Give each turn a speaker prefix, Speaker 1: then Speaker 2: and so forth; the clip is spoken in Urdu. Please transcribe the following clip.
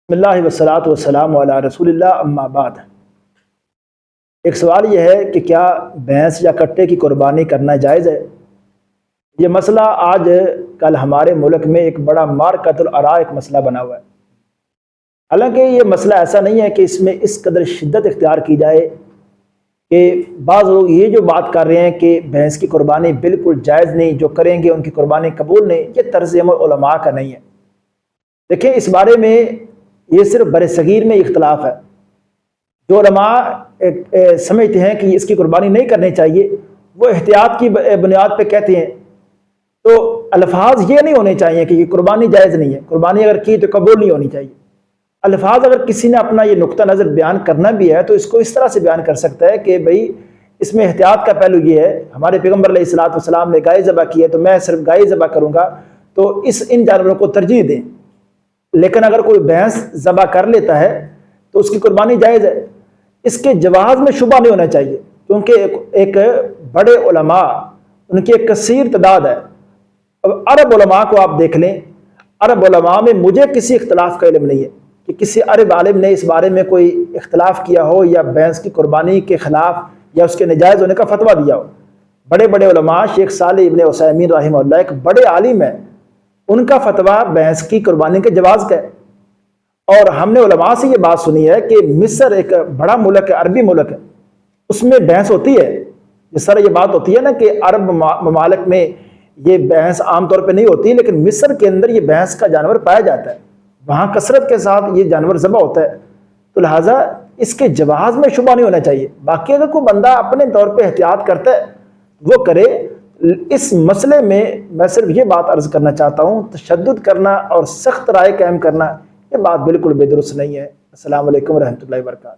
Speaker 1: بسم اللہ والصلاۃ والسلام علی رسول اللہ اما بعد۔ ایک سوال یہ ہے کہ کیا بھینس یا کٹے کی قربانی کرنا جائز ہے؟ یہ مسئلہ آج کل ہمارے ملک میں ایک بڑا مارکۃ الآراء ایک مسئلہ بنا ہوا ہے۔ حالانکہ یہ مسئلہ ایسا نہیں ہے کہ اس میں اس قدر شدت اختیار کی جائے کہ بعض لوگ یہ جو بات کر رہے ہیں کہ بھینس کی قربانی بالکل جائز نہیں، جو کریں گے ان کی قربانی قبول نہیں، یہ طرز عمل علماء کا نہیں ہے۔ دیکھیں، اس بارے میں یہ صرف بر صغیر میں اختلاف ہے۔ جو علماء سمجھتے ہیں کہ اس کی قربانی نہیں کرنی چاہیے، وہ احتیاط کی بنیاد پہ کہتے ہیں، تو الفاظ یہ نہیں ہونے چاہیے کہ یہ قربانی جائز نہیں ہے، قربانی اگر کی تو قبول نہیں ہونی چاہیے۔ الفاظ اگر کسی نے اپنا یہ نقطہ نظر بیان کرنا بھی ہے تو اس کو اس طرح سے بیان کر سکتا ہے کہ بھئی اس میں احتیاط کا پہلو یہ ہے، ہمارے پیغمبر علیہ الصلوۃ والسلام نے گائے ذبح کی ہے تو میں صرف گائے ذبح کروں گا، تو ان جانوروں کو ترجیح دیں۔ لیکن اگر کوئی بھینس ذبح کر لیتا ہے تو اس کی قربانی جائز ہے۔ اس کے جواز میں شبہ نہیں ہونا چاہیے، کیونکہ ایک بڑے علماء، ان کی ایک کثیر تعداد ہے۔ اب عرب علماء کو آپ دیکھ لیں، عرب علماء میں مجھے کسی اختلاف کا علم نہیں ہے کہ کسی عرب عالم نے اس بارے میں کوئی اختلاف کیا ہو یا بھینس کی قربانی کے خلاف یا اس کے ناجائز ہونے کا فتویٰ دیا ہو۔ بڑے بڑے علماء، شیخ صالح ابن عثیمین رحمہ اللہ ایک بڑے عالم ہیں، ان کا فتویٰ بھینس کی قربانی کے جواز کا ہے۔ اور ہم نے علماء سے یہ بات سنی ہے کہ مصر ایک بڑا ملک ہے، عربی ملک ہے، اس میں بھینس ہوتی ہے۔ جس طرح یہ بات ہوتی ہے نا کہ عرب ممالک میں یہ بھینس عام طور پہ نہیں ہوتی، لیکن مصر کے اندر یہ بھینس کا جانور پایا جاتا ہے، وہاں کثرت کے ساتھ یہ جانور ذبح ہوتا ہے، تو لہٰذا اس کے جواز میں شبہ نہیں ہونا چاہیے۔ باقی اگر کوئی بندہ اپنے طور پہ احتیاط کرتا ہے وہ کرے۔ اس مسئلے میں میں صرف یہ بات عرض کرنا چاہتا ہوں، تشدد کرنا اور سخت رائے قائم کرنا یہ بات بالکل بے درست نہیں ہے۔ السلام علیکم ورحمۃ اللہ وبرکاتہ۔